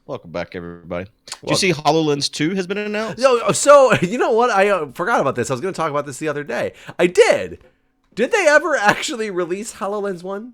Welcome back, everybody. Did you see HoloLens 2 has been announced? So you know what? I forgot about this. I was going to talk about this the other day. I did. Did they ever actually release HoloLens 1?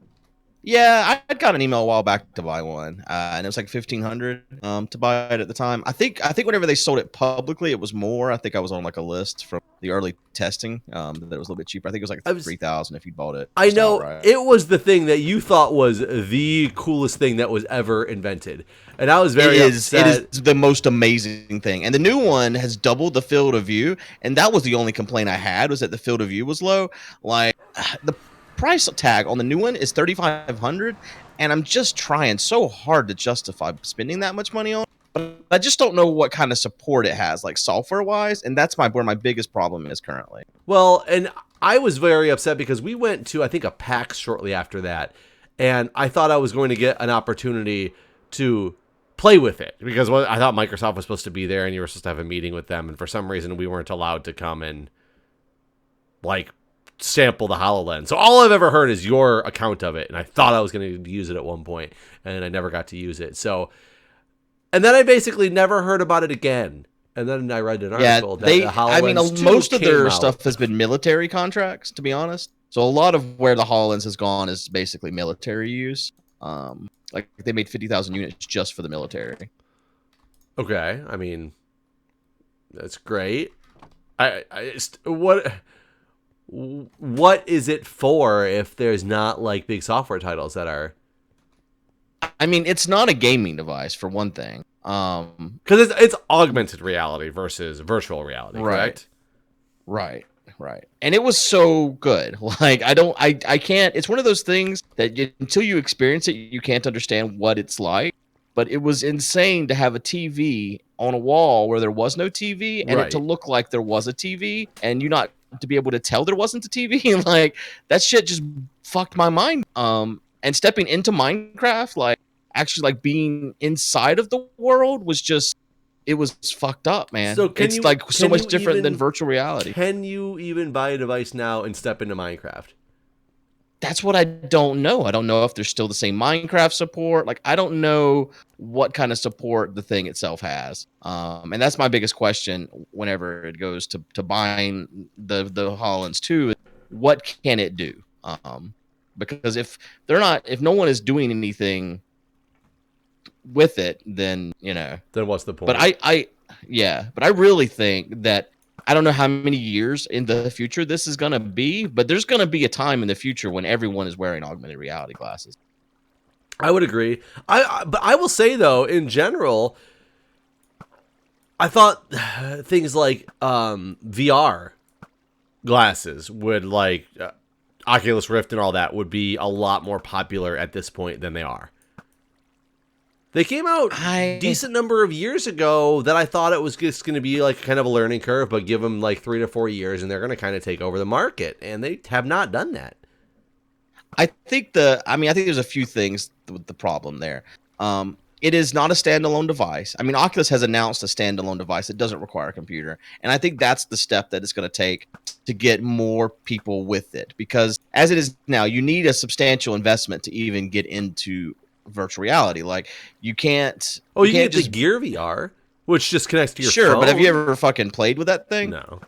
Yeah, I got an email a while back to buy one, and it was like $1,500 to buy it at the time. I think whenever they sold it publicly, it was more. I think I was on like a list from the early testing that it was a little bit cheaper. I think it was like $3,000 if you bought it. I know outright. It was the thing that you thought was the coolest thing that was ever invented, and I was very upset. It is the most amazing thing, and the new one has doubled the field of view, and that was the only complaint I had, was that the field of view was low. Like the price tag on the new one is $3,500, and I'm just trying so hard to justify spending that much money on it, but I just don't know what kind of support it has, like software wise, and that's where my biggest problem is currently. Well, and I was very upset because we went to, I think, a PAX shortly after that, and I thought I was going to get an opportunity to play with it because I thought Microsoft was supposed to be there and you were supposed to have a meeting with them, and for some reason we weren't allowed to come and like sample the HoloLens. So all I've ever heard is your account of it, and I thought I was going to use it at one point, and I never got to use it. So, and then I basically never heard about it again. And then I read an article that the HoloLens most of their out. stuff has been military contracts, to be honest. So a lot of where the HoloLens has gone is basically military use. Like they made 50,000 units just for the military. Okay, I mean, that's great. What is it for if there's not like big software titles that are? I mean, it's not a gaming device for one thing. Because it's augmented reality versus virtual reality, correct? Right. And it was so good. Like I can't. It's one of those things that until you experience it, you can't understand what it's like. But it was insane to have a TV on a wall where there was no TV, and it to look like there was a TV, and you not to be able to tell there wasn't a TV. Like that shit just fucked my mind. And stepping into Minecraft, like actually like being inside of the world was just, it was fucked up, man. So it's like so much different than virtual reality. Can you even buy a device now and step into Minecraft? That's what I don't know. I don't know if there's still the same Minecraft support. Like, I don't know what kind of support the thing itself has. And that's my biggest question whenever it goes to buying the HoloLens 2. What can it do? Because if no one is doing anything with it, then, Then what's the point? But I really think that, I don't know how many years in the future this is going to be, but there's going to be a time in the future when everyone is wearing augmented reality glasses. I would agree. But I will say, though, in general, I thought things like VR glasses would, like Oculus Rift and all that, would be a lot more popular at this point than they are. They came out a decent number of years ago that I thought it was just going to be like kind of a learning curve, but give them like 3 to 4 years and they're going to kind of take over the market. And they have not done that. I think there's a few things with the problem there. It is not a standalone device. I mean, Oculus has announced a standalone device that doesn't require a computer. And I think that's the step that it's going to take to get more people with it. Because as it is now, you need a substantial investment to even get into virtual reality. Like you can't. Oh, you can't get the Gear VR, which just connects to your phone. Sure, but have you ever fucking played with that thing? No.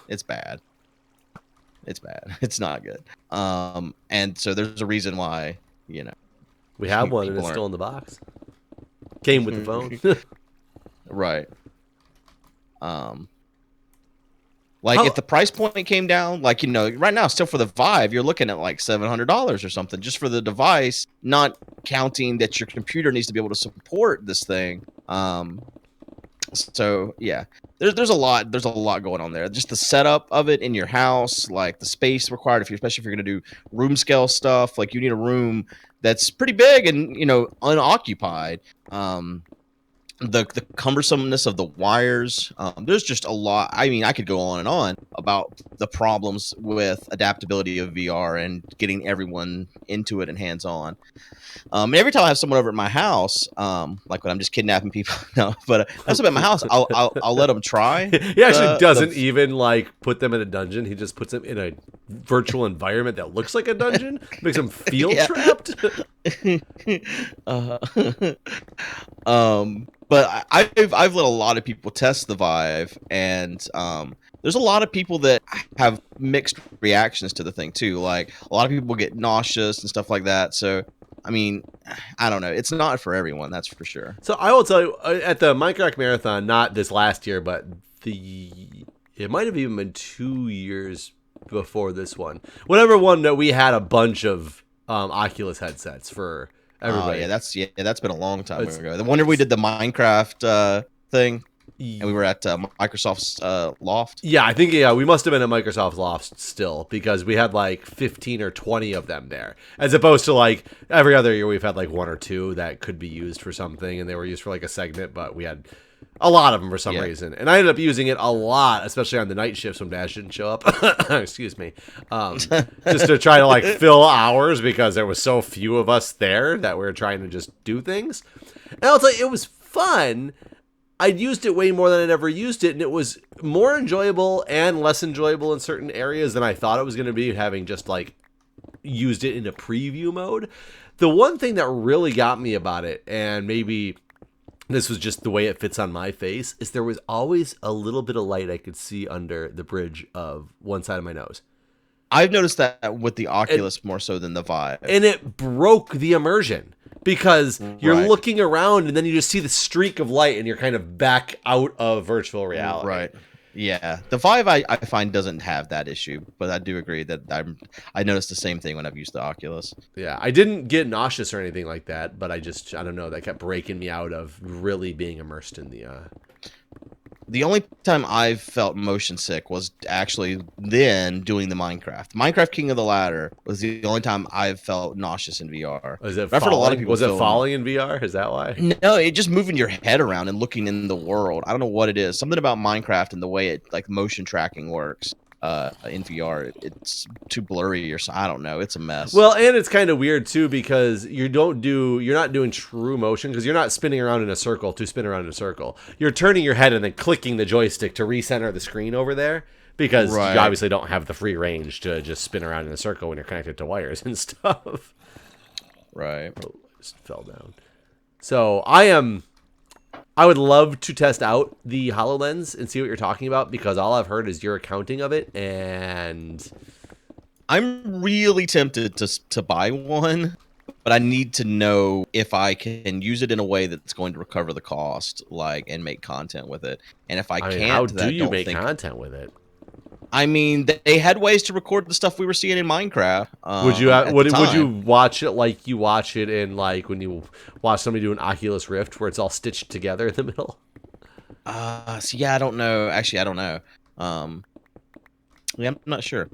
It's bad. It's bad. It's not good. And so there's a reason why, we have one and it's still in the box. Came with the phone. Right. If the price point came down, like, right now, still for the Vive, you're looking at like $700 or something just for the device, not counting that your computer needs to be able to support this thing. So yeah, there's a lot going on there. Just the setup of it in your house, like the space required, especially if you're going to do room scale stuff, like you need a room that's pretty big and, unoccupied. The cumbersomeness of the wires. There's just a lot. I mean, I could go on and on about the problems with adaptability of VR and getting everyone into it and hands-on. And every time I have someone over at my house, like when I'm just kidnapping people, no, but I have someone at my house, I'll let them try. He actually doesn't even like put them in a dungeon. He just puts them in a virtual environment that looks like a dungeon, makes them feel trapped. uh, but I've let a lot of people test the Vive, and there's a lot of people that have mixed reactions to the thing too. Like a lot of people get nauseous and stuff like that. So I mean, I don't know. It's not for everyone, that's for sure. So I will tell you, at the Minecraft Marathon, not this last year, but it might have even been 2 years before this one. Whatever one that we had a bunch of Oculus headsets for everybody. That's been a long time ago. The wonder we did the Minecraft thing. And we were at Microsoft's loft. Yeah, I think we must have been at Microsoft's loft still, because we had like 15 or 20 of them there, as opposed to like every other year we've had like 1 or 2 that could be used for something, and they were used for like a segment, but we had a lot of them for some reason. And I ended up using it a lot, especially on the night shifts when Dash didn't show up. Excuse me. Just to try to like fill hours, because there was so few of us there that we were trying to just do things. And I'll tell you, it was fun. I'd used it way more than I'd ever used it, and it was more enjoyable and less enjoyable in certain areas than I thought it was going to be, having just like used it in a preview mode. The one thing that really got me about it, and maybe this was just the way it fits on my face, is there was always a little bit of light I could see under the bridge of one side of my nose. I've noticed that with the Oculus more so than the Vive. And it broke the immersion, because you're looking around and then you just see the streak of light and you're kind of back out of virtual reality. Right. Yeah. The Vive I find doesn't have that issue, but I do agree that I noticed the same thing when I've used the Oculus. Yeah. I didn't get nauseous or anything like that, but I don't know, that kept breaking me out of really being immersed in The only time I've felt motion sick was actually then doing the Minecraft King of the Ladder was the only time I've felt nauseous in VR. Was it falling? A lot of people falling in VR? Is that why? No, it just moving your head around and looking in the world. I don't know what it is. Something about Minecraft and the way it like motion tracking works. In VR, it's too blurry or so. I don't know. It's a mess. Well, and it's kind of weird too, because you're not doing true motion, because you're not spinning around in a circle to spin around in a circle. You're turning your head and then clicking the joystick to recenter the screen over there, because you obviously don't have the free range to just spin around in a circle when you're connected to wires and stuff. Right. Oh, I just fell down. So I would love to test out the HoloLens and see what you're talking about, because all I've heard is your accounting of it, and I'm really tempted to buy one, but I need to know if I can use it in a way that's going to recover the cost, like, and make content with it. And if I can't, how do you make content with it? I mean, they had ways to record the stuff we were seeing in Minecraft. Would you watch it like you watch it in, like, when you watch somebody do an Oculus Rift where it's all stitched together in the middle? Yeah, I don't know. Actually, I don't know. Yeah, I'm not sure.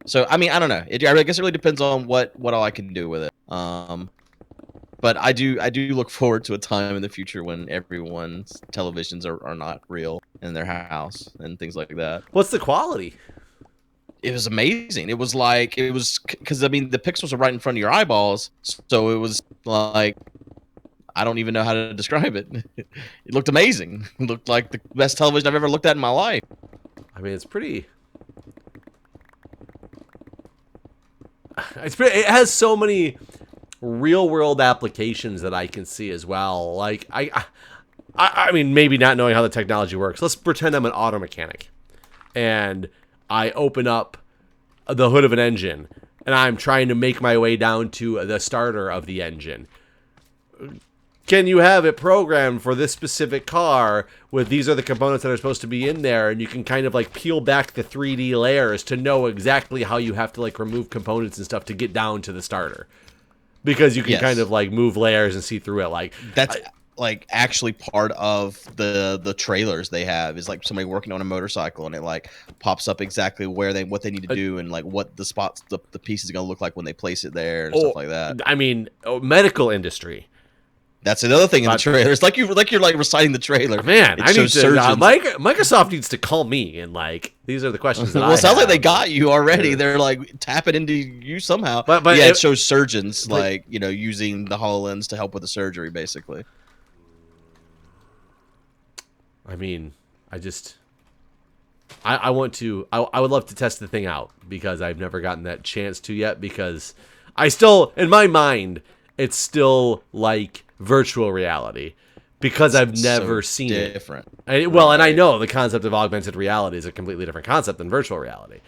So, I mean, I don't know. I guess it really depends on what all I can do with it. But I do look forward to a time in the future when everyone's televisions are not real in their house and things like that. What's the quality? It was amazing. It was because I mean the pixels are right in front of your eyeballs, so it was like, I don't even know how to describe it. It looked amazing. It looked like the best television I've ever looked at in my life. I mean, it's pretty. It has so many real world applications that I can see as well. Like I mean, maybe not knowing how the technology works. Let's pretend I'm an auto mechanic, and I open up the hood of an engine, and I'm trying to make my way down to the starter of the engine. Can you have it programmed for this specific car with these are the components that are supposed to be in there, and you can kind of like peel back the 3D layers to know exactly how you have to like remove components and stuff to get down to the starter. Because you can kind of like move layers and see through it. Like that's like actually part of the trailers they have is like somebody working on a motorcycle, and it like pops up exactly what they need to do, and like what the spots the piece is gonna look like when they place it there and stuff like that. I mean, medical industry. That's another thing in the trailer. It's like you're like reciting the trailer. Man, I need to. Microsoft needs to call me and like these are the questions. That well, it sounds like they got you already. They're like tapping into you somehow. But yeah, it shows surgeons like using the HoloLens to help with the surgery, basically. I mean, I want to. I would love to test the thing out because I've never gotten that chance to yet. Because I still, in my mind, it's still like virtual reality because I've never seen different. it. And I know the concept of augmented reality is a completely different concept than virtual reality.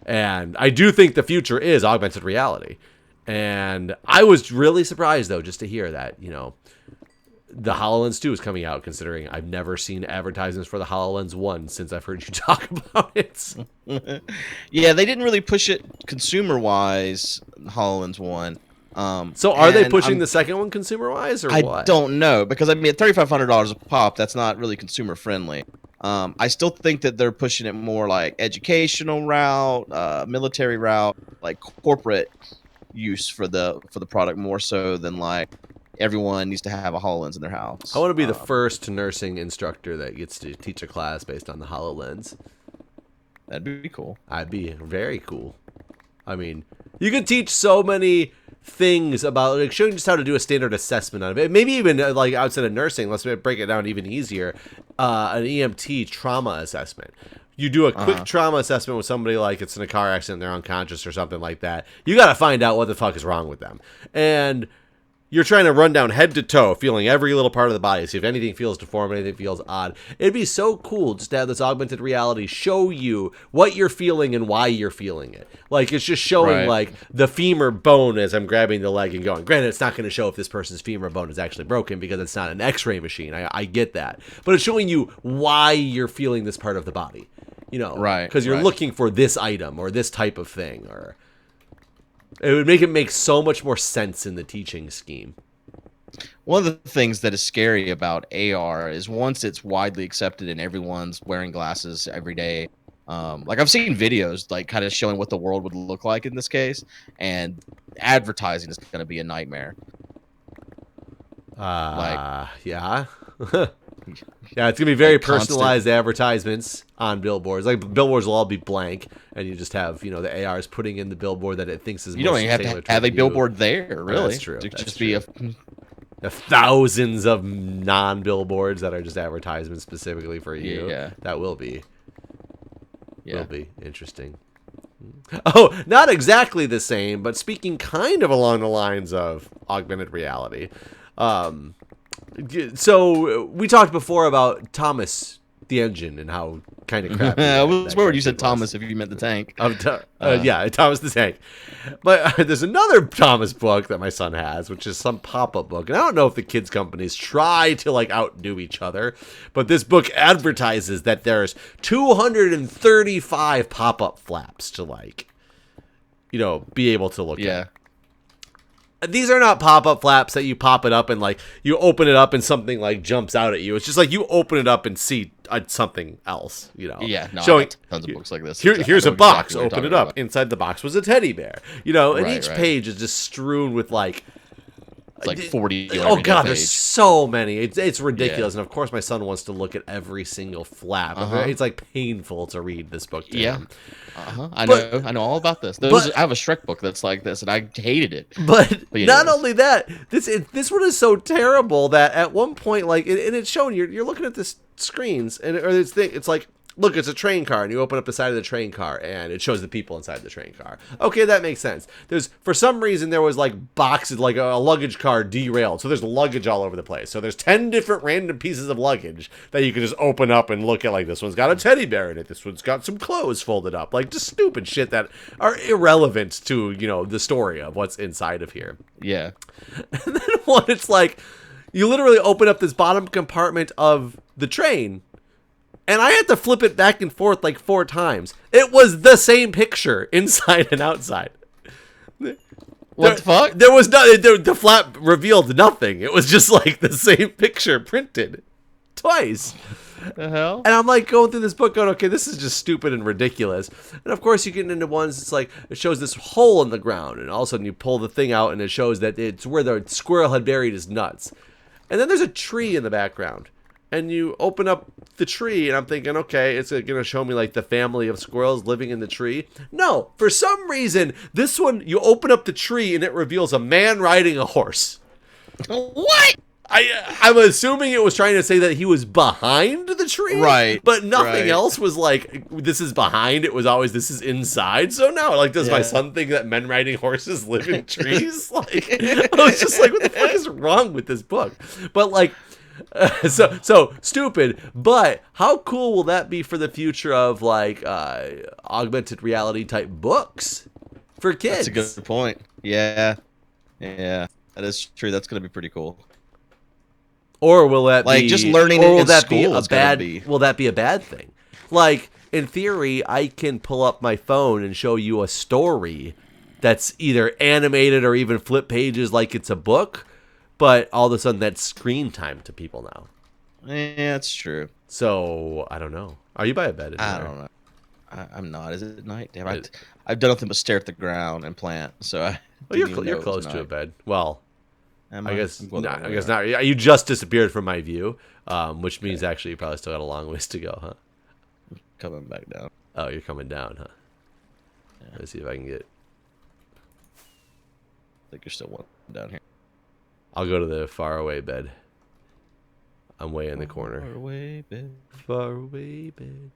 And I do think the future is augmented reality. And I was really surprised, though, just to hear that, the HoloLens 2 is coming out, considering I've never seen advertisements for the HoloLens 1 since I've heard you talk about it. Yeah, they didn't really push it consumer-wise, HoloLens 1. So are they pushing the second one consumer-wise, or what? I don't know, because, at $3,500 a pop, that's not really consumer-friendly. I still think that they're pushing it more like educational route, military route, like corporate use for the product more so than like everyone needs to have a HoloLens in their house. I want to be the first nursing instructor that gets to teach a class based on the HoloLens. That'd be cool. I'd be very cool. I mean, you could teach so many things about like showing just how to do a standard assessment on it. Maybe even like outside of nursing, let's break it down even easier. An EMT trauma assessment. You do a quick trauma assessment with somebody like it's in a car accident, they're unconscious or something like that. You got to find out what the fuck is wrong with them. And you're trying to run down head to toe, feeling every little part of the body. See if anything feels deformed, anything feels odd. It'd be so cool just to have this augmented reality show you what you're feeling and why you're feeling it. Like, it's just showing, like, the femur bone as I'm grabbing the leg and going. Granted, it's not going to show if this person's femur bone is actually broken because it's not an x-ray machine. I get that. But it's showing you why you're feeling this part of the body. Because you're looking for this item or this type of thing, or it would make so much more sense in the teaching scheme. One of the things that is scary about AR is once it's widely accepted and everyone's wearing glasses every day. Like I've seen videos like kind of showing what the world would look like in this case, and advertising is going to be a nightmare. Yeah. Yeah, it's going to be very personalized advertisements on billboards. Like, billboards will all be blank, and you just have, the ARs putting in the billboard that it thinks is you don't even have to have a billboard there, really. That's true. That's just true. Be thousands of non-billboards that are just advertisements specifically for you. Yeah. That will be. Yeah. Will be interesting. Oh, not exactly the same, but speaking kind of along the lines of augmented reality. So we talked before about Thomas the engine and how kind of crappy. I was worried you said Thomas if you meant the tank. Yeah, Thomas the Tank. But there's another Thomas book that my son has, which is some pop-up book. And I don't know if the kids' companies try to like outdo each other, but this book advertises that there's 235 pop-up flaps to like, be able to look at. These are not pop-up flaps that you pop it up and like you open it up and something like jumps out at you. It's just like you open it up and see something else, Yeah, no, showing tons of books like this. Here's a box. Exactly open it up. About. Inside the box was a teddy bear. And each page is just strewn with like. It's like 40. Oh god, there's so many. It's ridiculous, and of course my son wants to look at every single flap. It's like painful to read this book to him. I know all about this. I have a Shrek book that's like this, and I hated it. But not only that, this one is so terrible that at one point, like, and it's showing you're looking at this screens, it's like. Look, it's a train car, and you open up the side of the train car, and it shows the people inside the train car. Okay, that makes sense. For some reason, there was, like, boxes, like a luggage car derailed, so there's luggage all over the place. So there's 10 different random pieces of luggage that you can just open up and look at, like, this one's got a teddy bear in it, this one's got some clothes folded up, like, just stupid shit that are irrelevant to, the story of what's inside of here. Yeah. And then it's like, you literally open up this bottom compartment of the train, and I had to flip it back and forth like 4 times. It was the same picture inside and outside. What the fuck? There was the flap revealed nothing. It was just like the same picture printed twice. The hell? And I'm like going through this book going, okay, this is just stupid and ridiculous. And of course you get into ones, it's like, it shows this hole in the ground. And all of a sudden you pull the thing out and it shows that it's where the squirrel had buried his nuts. And then there's a tree in the background. And you open up the tree, and I'm thinking, okay, it's going to show me, like, the family of squirrels living in the tree. No, for some reason, this one, you open up the tree, and it reveals a man riding a horse. What? I'm assuming it was trying to say that he was behind the tree, Right? But nothing right. else was like, this is behind. It was always, this is inside. So now, like, does my son think that men riding horses live in trees? Like, I was just like, what the fuck is wrong with this book? But like, so stupid. But how cool will that be for the future of like augmented reality type books for kids? That's a good point. Yeah, that is true. That's gonna be pretty cool. Or will that like be just learning? Or will in that school be a is gonna bad? be- Will that be a bad thing? Like in theory, I can pull up my phone and show you a story that's either animated or even flip pages like it's a book, but all of a sudden that's screen time to people now. Yeah, that's true. So I don't know. Are you by a bed? I don't know. I'm not. Is it night? Damn, I've done nothing but stare at the ground and plant. So Well, you're close to a bed. Well, I guess not. You just disappeared from my view, which means actually you probably still got a long ways to go, huh? Coming back down. Oh, you're coming down, huh? Yeah. Let's see if I can get. I think you're still one down here. I'll go to the far away bed. I'm way in the corner. Far away bed. Far away bed.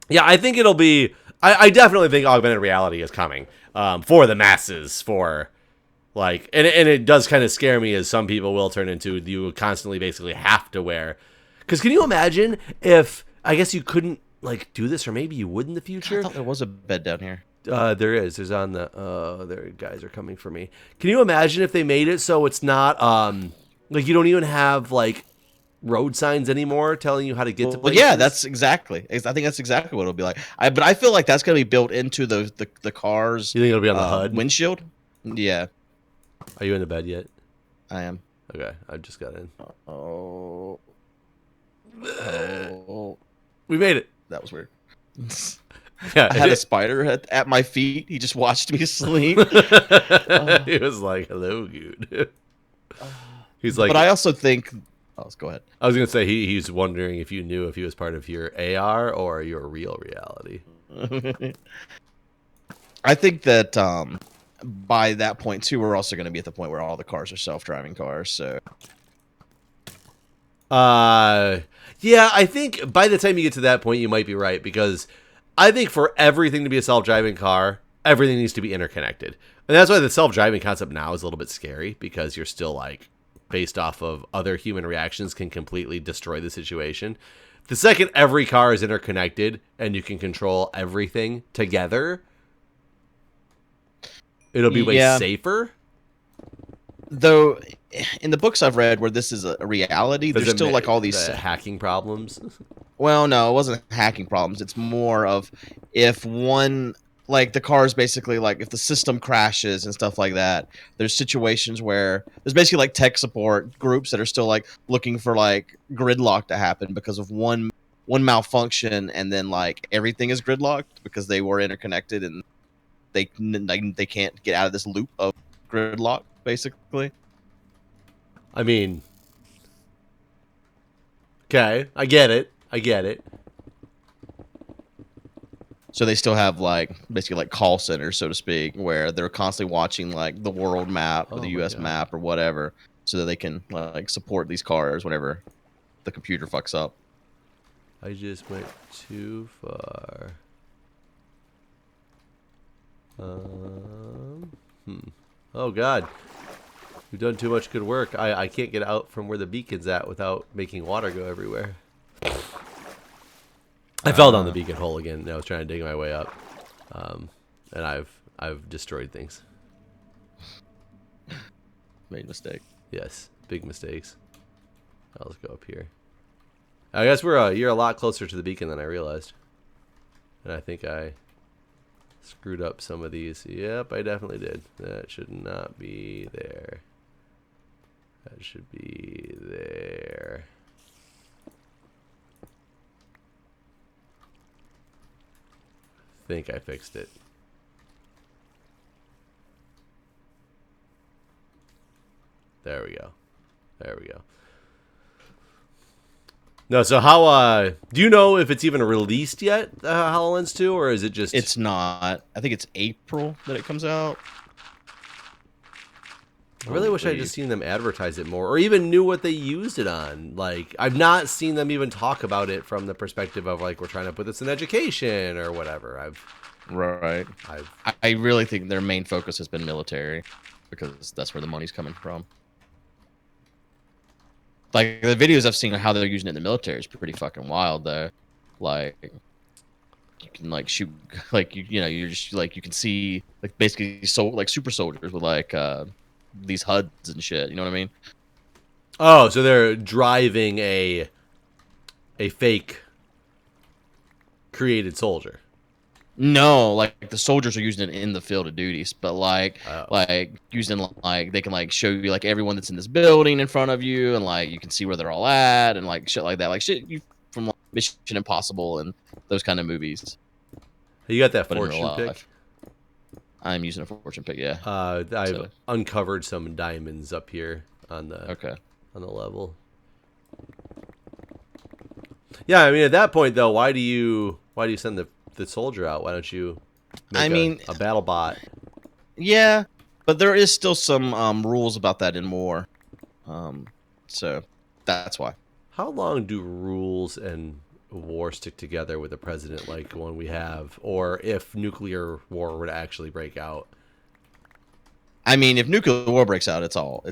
Yeah, I think it'll be. I definitely think augmented reality is coming for the masses. For like, and it does kind of scare me as some people will turn into you constantly basically have to wear. Because can you imagine if I guess you couldn't like do this, or maybe you would in the future? I thought there was a bed down here. There is. There's on the. There guys are coming for me. Can you imagine if they made it so it's not like you don't even have like road signs anymore telling you how to get to places? Well, yeah, that's exactly. I think that's exactly what it'll be like. But I feel like that's gonna be built into the cars. You think it'll be on the HUD windshield? Yeah. Are you in the bed yet? I am. Okay, I just got in. Oh. We made it. That was weird. Yeah, I had a spider at my feet. He just watched me sleep. He was like, "Hello, Guude." He's like, but I also think. Oh, let's go ahead. I was gonna say he's wondering if you knew if he was part of your AR or your real reality. I think that by that point too, we're also going to be at the point where all the cars are self-driving cars. So, yeah, I think by the time you get to that point, you might be right, because I think for everything to be a self-driving car, everything needs to be interconnected, and that's why the self-driving concept now is a little bit scary, because you're still like based off of other human reactions can completely destroy the situation. The second every car is interconnected and you can control everything together, it'll be way safer. Though, in the books I've read where this is a reality, there's still like all these hacking problems. Well, no, it wasn't hacking problems. It's more of if one, like the cars basically, like if the system crashes and stuff like that, there's situations where there's basically like tech support groups that are still like looking for like gridlock to happen because of one malfunction, and then like everything is gridlocked because they were interconnected and they can't get out of this loop of gridlock, basically. I mean, okay, I get it. So they still have like basically like call centers, so to speak, where they're constantly watching like the world map or the US map or whatever, so that they can like support these cars whenever the computer fucks up. I just went too far. Oh God, we've done too much good work. I can't get out from where the beacon's at without making water go everywhere. I fell down the beacon hole again, and I was trying to dig my way up, and I've destroyed things. Made a mistake. Yes, big mistakes. Let's go up here. I guess you're a lot closer to the beacon than I realized, and I think I screwed up some of these. Yep, I definitely did. That should not be there. That should be there. I think I fixed it. There we go. No, so how do you know if it's even released yet, HoloLens 2, or is it just... It's not. I think it's April that it comes out. I really wish I'd just seen them advertise it more, or even knew what they used it on. Like, I've not seen them even talk about it from the perspective of, like, we're trying to put this in education or whatever. Right. I really think their main focus has been military, because that's where the money's coming from. Like, the videos I've seen of how they're using it in the military is pretty fucking wild, though. Like, you can, like, shoot, like, you're just, like, you can see, like, basically, like, super soldiers with, like, these HUDs and shit, you know what I mean? Oh, so they're driving a fake created soldier. No, like, the soldiers are using it in the field of duties, but like using, like, they can, like, show you, like, everyone that's in this building in front of you, and, like, you can see where they're all at, and, like, shit like that, like, shit you from, like, Mission Impossible and those kind of movies. You got that But in real fortune pick? life. I'm using a fortune pick, yeah. I've uncovered some diamonds up here on the level. Yeah, I mean, at that point though, why do you send the soldier out? Why don't you make a battle bot? Yeah, but there is still some rules about that in more. So that's why. How long do rules and war stick together with a president like the one we have, or if nuclear war were to actually break out? I mean, if nuclear war breaks out, it's over.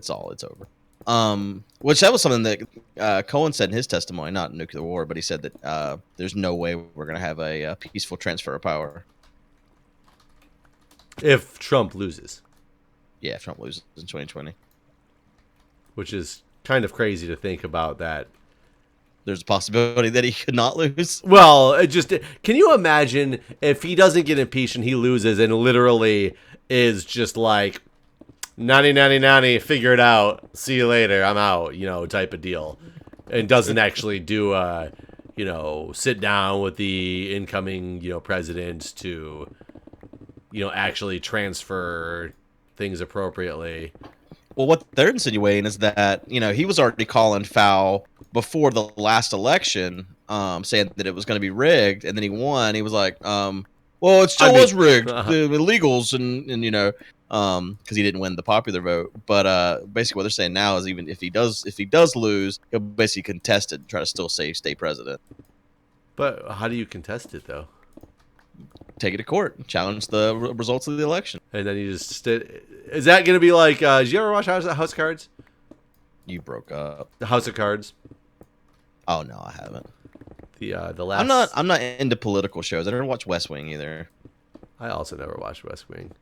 Which that was something that Cohen said in his testimony, not nuclear war, but he said that there's no way we're gonna have a peaceful transfer of power if Trump loses. Yeah, if Trump loses in 2020, which is kind of crazy to think about that. There's a possibility that he could not lose. Well, can you imagine if he doesn't get impeached and he loses and literally is just like, 90, figure it out, see you later, I'm out, type of deal, and doesn't actually do sit down with the incoming, president to, actually transfer things appropriately. Well, what they're insinuating is that, he was already calling foul before the last election, saying that it was going to be rigged, and then he won. He was like, well, it still was rigged. The illegals and because he didn't win the popular vote. But basically what they're saying now is even if he does lose, he'll basically contest it and try to still stay president. But how do you contest it, though? Take it to court, challenge the results of the election. And then you just... Is that going to be like... did you ever watch House of Cards? You broke up. The House of Cards? Oh, no, I haven't. The last... I'm not into political shows. I never watched West Wing either. I also never watched West Wing.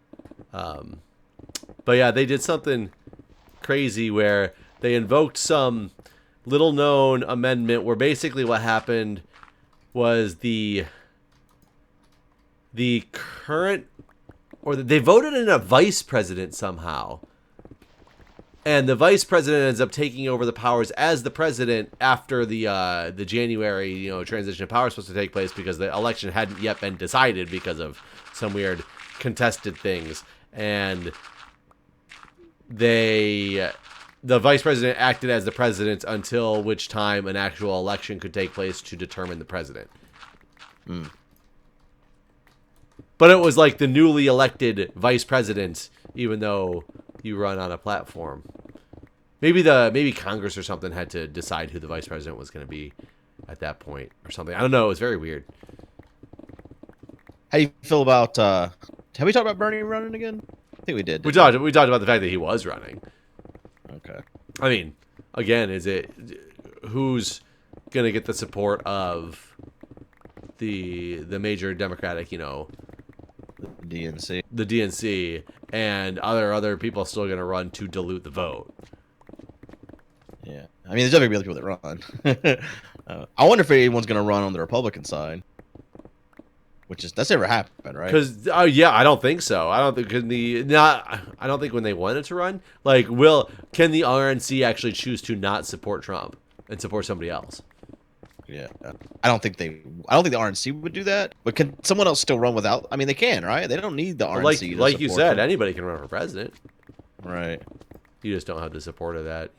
But yeah, they did something crazy where they invoked some little-known amendment where basically what happened was the current... Or they voted in a vice president somehow. And the vice president ends up taking over the powers as the president after the January transition of power was supposed to take place because the election hadn't yet been decided because of some weird contested things. And the vice president acted as the president until which time an actual election could take place to determine the president. But it was like the newly elected vice president, even though you run on a platform. Maybe Congress or something had to decide who the vice president was going to be at that point or something. I don't know. It was very weird. How do you feel about... have we talked about Bernie running again? I think we did. We talked about the fact that he was running. Okay. I mean, again, who's going to get the support of the major Democratic, the DNC. The DNC, and other people still going to run to dilute the vote. Yeah. I mean, there's definitely other people that run. I wonder if anyone's going to run on the Republican side. That's never happened, right? Because I don't think so. I don't think I don't think when they wanted to run, can the RNC actually choose to not support Trump and support somebody else? Yeah, I don't think the RNC would do that. But can someone else still run without? I mean, they can, right? They don't need the RNC. Like you said, anybody can run for president. Right. You just don't have the support of that,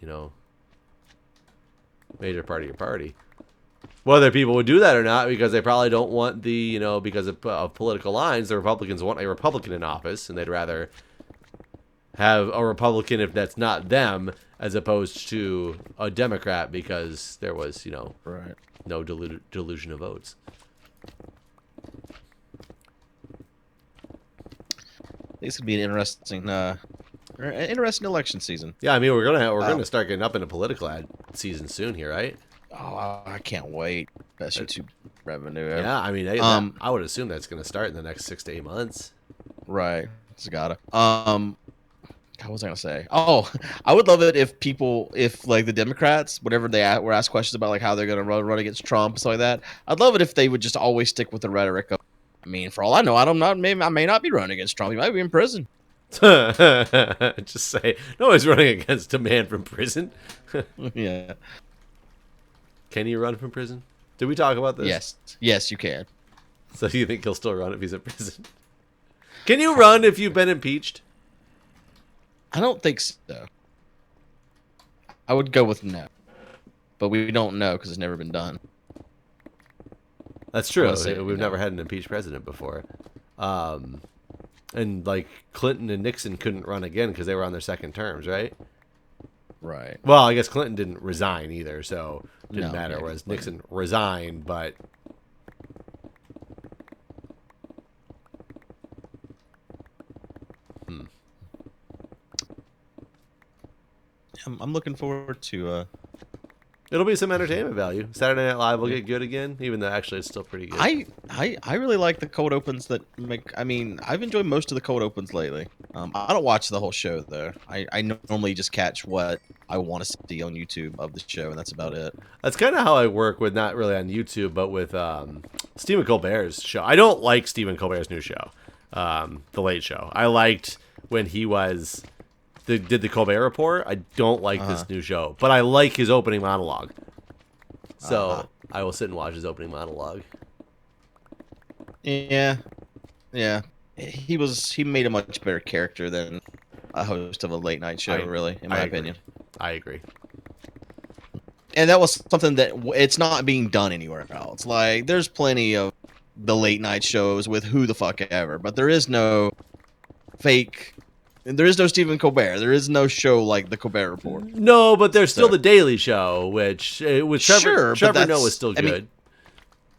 major part of your party. Whether people would do that or not, because they probably don't want because of political lines, the Republicans want a Republican in office, and they'd rather, have a Republican if that's not them, as opposed to a Democrat because there was, Right. no delusion of votes. This could be an interesting election season. Yeah, I mean we're gonna start getting up into political ad season soon here, right? Oh, I can't wait. Best YouTube revenue ever. Yeah, I mean I would assume that's gonna start in the next 6 to 8 months. Right. It's gotta. What was I gonna say? Oh, I would love it if like the Democrats, whenever were asked questions about like how they're gonna run against Trump, stuff like that. I'd love it if they would just always stick with the rhetoric of, I mean, for all I know, I may not be running against Trump. He might be in prison. Just say no one's running against a man from prison. Yeah. Can he run from prison? Did we talk about this? Yes, you can. So do you think he'll still run if he's in prison? Can you run if you've been impeached? I don't think so. I would go with no, but we don't know because it's never been done. That's true. We've Never had an impeached president before. And like Clinton and Nixon couldn't run again because they were on their second terms, right? Right. Well, I guess Clinton didn't resign either, so it didn't matter. Yeah, Whereas Nixon resigned, but I'm looking forward to. it'll be some entertainment value. Saturday Night Live will get good again, even though actually it's still pretty good. I really like the cold opens that make. I mean, I've enjoyed most of the cold opens lately. I don't watch the whole show though. I normally just catch what I want to see on YouTube of the show, and that's about it. That's kind of how I work with, not really on YouTube, but with Stephen Colbert's show. I don't like Stephen Colbert's new show, The Late Show. I liked when he did the Colbert Report. I don't like this new show, but I like his opening monologue. So I will sit and watch his opening monologue. Yeah. He made a much better character than a host of a late night show, really, in my opinion. I agree. And that was something that it's not being done anywhere else. Like, there's plenty of the late night shows with who the fuck ever, but there is no fake. There is no Stephen Colbert. There is no show like the Colbert Report. No, but there's still the Daily Show, which with Trevor Noah is still good. I mean,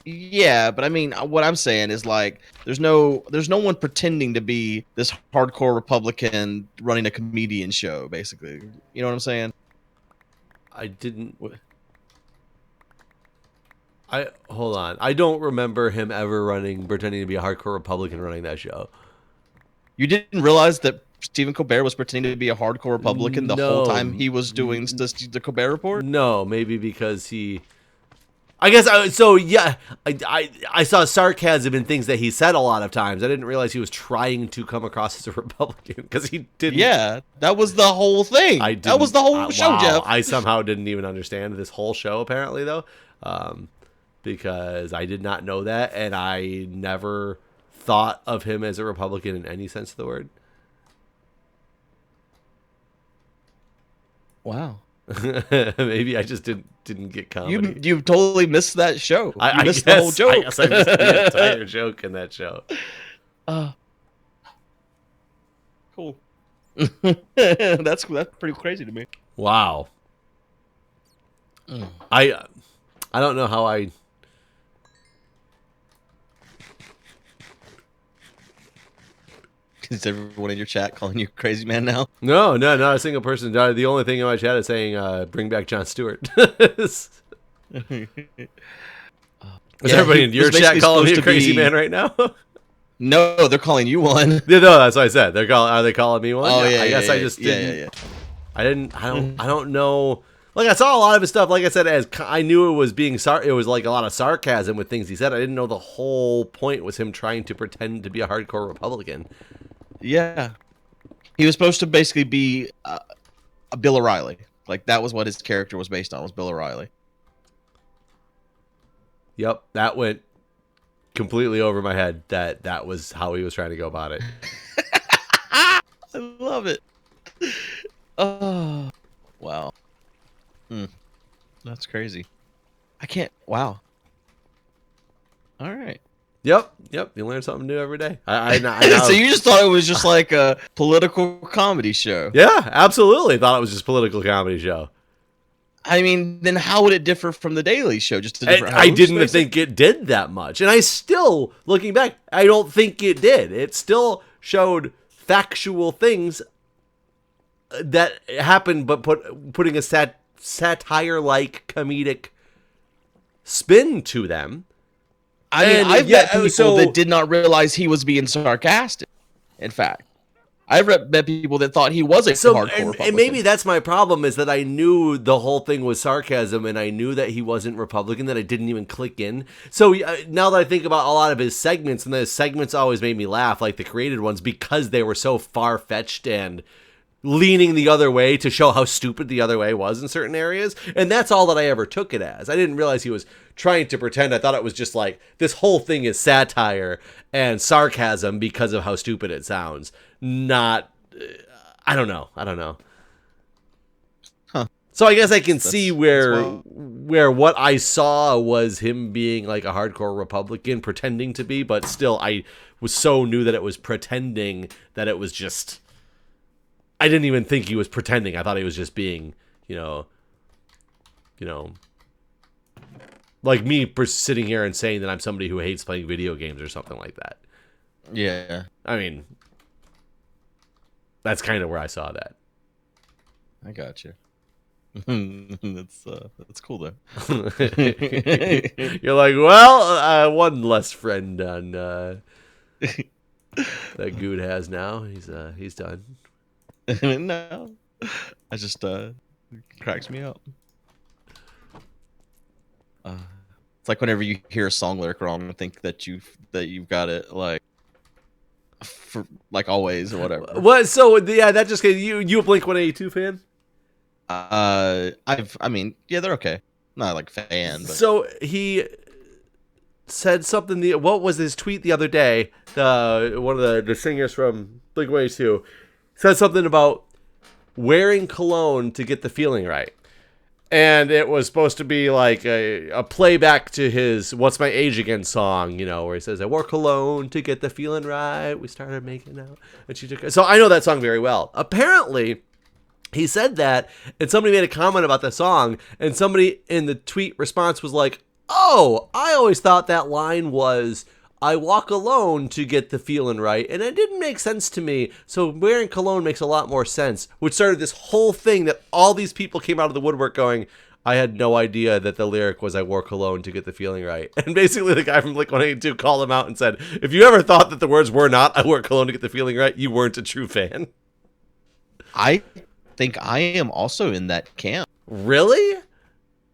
yeah, but I mean, what I'm saying is like, there's no one pretending to be this hardcore Republican running a comedian show, basically. You know what I'm saying? Hold on. I don't remember him ever pretending to be a hardcore Republican running that show. You didn't realize that Stephen Colbert was pretending to be a hardcore Republican the whole time he was doing the Colbert Report? No, maybe because he... I guess, I saw sarcasm in things that he said a lot of times. I didn't realize he was trying to come across as a Republican, because he didn't. Yeah, that was the whole thing. That was the whole show, Jeff. I somehow didn't even understand this whole show, apparently, though, because I did not know that, and I never thought of him as a Republican in any sense of the word. Wow. Maybe I just didn't get comedy. You totally missed that show. You missed the whole joke. I guess I missed the entire joke in that show. Cool. That's pretty crazy to me. Wow. I don't know how I... Is everyone in your chat calling you crazy man now? No, not a single person. The only thing in my chat is saying, bring back Jon Stewart. Is everybody in your chat calling me a crazy man right now? No, they're calling you one. Yeah, no, that's what I said. Are they calling me one? Oh, yeah, I guess I just didn't. I don't know. Like, I saw a lot of his stuff. Like I said, as I knew it was it was like a lot of sarcasm with things he said. I didn't know the whole point was him trying to pretend to be a hardcore Republican. Yeah, he was supposed to basically be a Bill O'Reilly. Like, that was what his character was based on, was Bill O'Reilly. Yep, that went completely over my head. That was how he was trying to go about it. I love it. Oh, wow. That's crazy. I can't. Wow. All right. Yep. You learn something new every day. So you just thought it was just like a political comedy show? Yeah, absolutely. Thought it was just a political comedy show. I mean, then how would it differ from the Daily Show? Just a different I host, didn't basically? think it did that much. And I still, looking back, I don't think it did. It still showed factual things that happened, but putting a satire-like comedic spin to them. I mean, I've met people that did not realize he was being sarcastic. In fact, I've met people that thought he was a hardcore Republican. And maybe that's my problem, is that I knew the whole thing was sarcasm, and I knew that he wasn't Republican, that I didn't even click in. So now that I think about a lot of his segments, and the segments always made me laugh, like the created ones, because they were so far-fetched and leaning the other way to show how stupid the other way was in certain areas. And that's all that I ever took it as. I didn't realize he was trying to pretend. I thought it was just like, this whole thing is satire and sarcasm because of how stupid it sounds. Not, I don't know. Huh. So I guess I can see where what I saw was him being like a hardcore Republican, pretending to be, but still I was so new that it was pretending that it was just, I didn't even think he was pretending. I thought he was just being, like me sitting here and saying that I'm somebody who hates playing video games or something like that. Yeah. I mean, that's kind of where I saw that. I got you. That's cool though. You're like, well, one less friend on that Guude has now. He's done. No, I just cracks me up. It's like whenever you hear a song lyric wrong and think that you've got it like for like always or whatever. What? So yeah, that just you a Blink-182 fan? I mean, yeah, they're okay. Not like fan, but so he said something. What was his tweet the other day? One of the singers from Blink-182 said something about wearing cologne to get the feeling right. And it was supposed to be like a playback to his What's My Age Again song, where he says, I wore cologne to get the feeling right. We started making out. And she took. So I know that song very well. Apparently, he said that, and somebody made a comment about the song, and somebody in the tweet response was like, oh, I always thought that line was, I walk alone to get the feeling right, and it didn't make sense to me, so wearing cologne makes a lot more sense, which started this whole thing that all these people came out of the woodwork going, I had no idea that the lyric was I wore cologne to get the feeling right. And basically the guy from Blink-182 called him out and said, if you ever thought that the words were not I wore cologne to get the feeling right, you weren't a true fan. I think I am also in that camp. Really?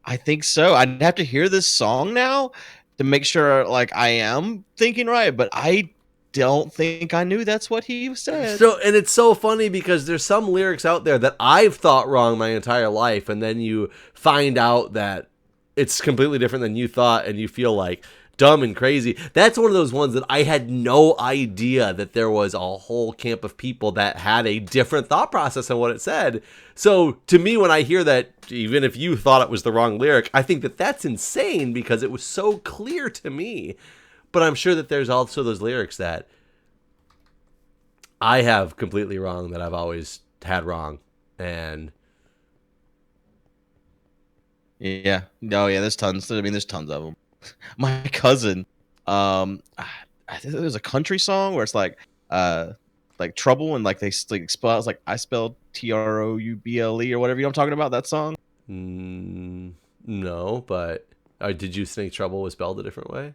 I think so. I'd have to hear this song now to make sure like I am thinking right, but I don't think I knew that's what he said. So, and it's so funny because there's some lyrics out there that I've thought wrong my entire life, and then you find out that it's completely different than you thought, and you feel like dumb and crazy. That's one of those ones that I had no idea that there was a whole camp of people that had a different thought process on what it said. So to me, when I hear that, even if you thought it was the wrong lyric, I think that that's insane because it was so clear to me. But I'm sure that there's also those lyrics that I have completely wrong, that I've always had wrong. And yeah, no, yeah, there's tons. I mean, there's tons of them. My cousin, I think there's a country song where it's like trouble, and like they like spell, it's like I spelled TROUBLE or whatever. You know what I'm talking about? That song? No, but did you think trouble was spelled a different way?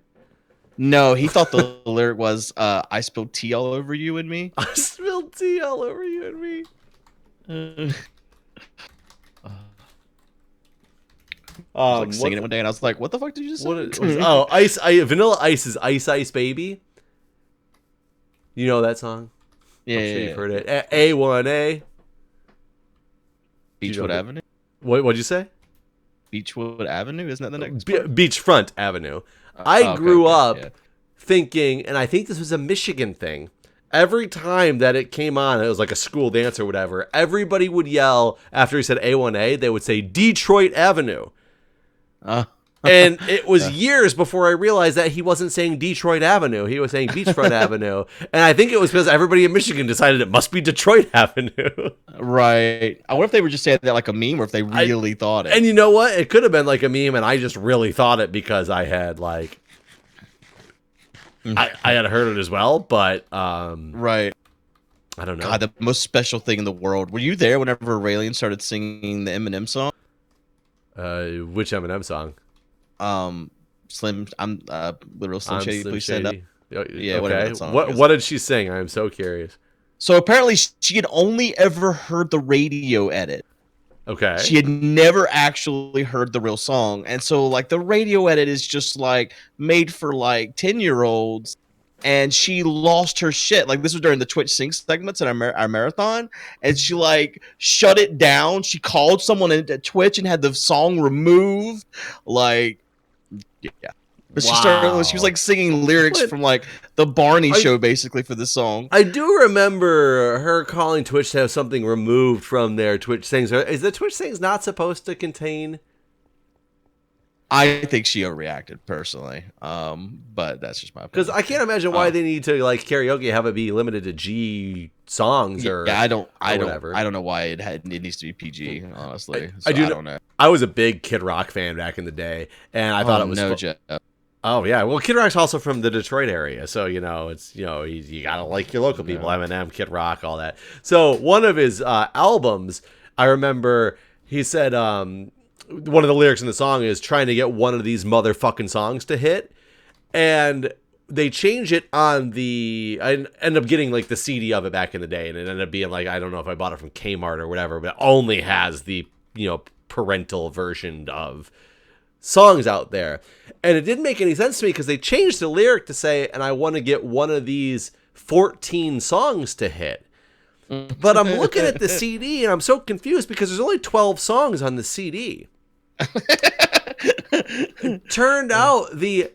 No, he thought the lyric was I spilled tea all over you and me. I spilled tea all over you and me. I was like singing it one day, and I was like, "What the fuck did you just say?" Vanilla Ice is Ice Ice Baby. You know that song? Yeah, I'm sure you've heard it. A1A. Beechwood Avenue. What'd you say? Beechwood Avenue, isn't that the next? Beachfront Avenue. I grew up thinking, and I think this was a Michigan thing. Every time that it came on, it was like a school dance or whatever, everybody would yell after he said A1A, they would say Detroit Avenue. And it was years before I realized that he wasn't saying Detroit Avenue. He was saying Beachfront Avenue. And I think it was because everybody in Michigan decided it must be Detroit Avenue. Right. I wonder if they were just saying that like a meme or if they really thought it. And you know what? It could have been like a meme, and I just really thought it because I had like I had heard it as well, but right. I don't know. God, the most special thing in the world. Were you there whenever Raelian started singing the Eminem song? Which Eminem song? Slim. I'm literal Slim Shady. Slim Please stand up. Yeah. Whatever Okay. that song What is. What did she sing? I am so curious. So apparently she had only ever heard the radio edit. Okay. She had never actually heard the real song. And so like the radio edit is just like made for like 10-year-olds. And she lost her shit. Like this was during the Twitch Sync segments in our marathon. And she like shut it down. She called someone into Twitch and had the song removed. Like, yeah. But Wow. she was like singing lyrics from like the Barney show basically for the song. I do remember her calling Twitch to have something removed from their Twitch things. Is the Twitch things not supposed to contain? I think she overreacted personally, but that's just my opinion. Because I can't imagine why they need to like karaoke have it be limited to G songs or I don't know why it needs to be PG. Honestly, I don't know. I was a big Kid Rock fan back in the day, and I thought it was Jeff. Oh yeah, well Kid Rock's also from the Detroit area, so it's you gotta like your local people, Eminem, Kid Rock, all that. So one of his albums, I remember he said one of the lyrics in the song is trying to get one of these motherfucking songs to hit, and they change it on the. I ended up getting like the CD of it back in the day, and it ended up being like I don't know if I bought it from Kmart or whatever, but it only has the parental version of songs out there. And it didn't make any sense to me because they changed the lyric to say, and I want to get one of these 14 songs to hit. But I'm looking at the CD and I'm so confused because there's only 12 songs on the CD. It turned out the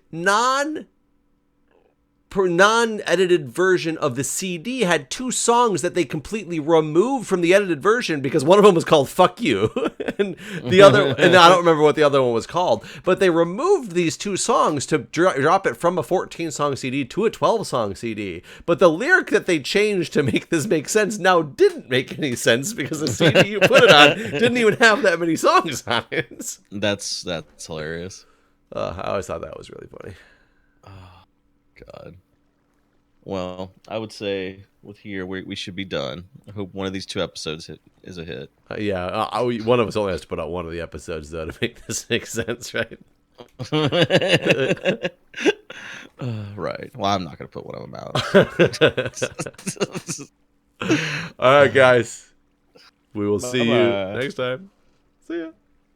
non-edited version of the CD had 2 songs that they completely removed from the edited version because one of them was called Fuck You and the other, and I don't remember what the other one was called, but they removed these 2 songs to drop it from a 14-song CD to a 12-song CD. But the lyric that they changed to make this make sense now didn't make any sense because the CD you put it on didn't even have that many songs on it. That's hilarious. I always thought that was really funny. Oh, God. Well, I would say with here we should be done. I hope one of these 2 episodes is a hit. One of us only has to put out one of the episodes though to make this make sense, right? Right. Well, I'm not going to put one of them out. All right, guys. We will see you next time. See ya.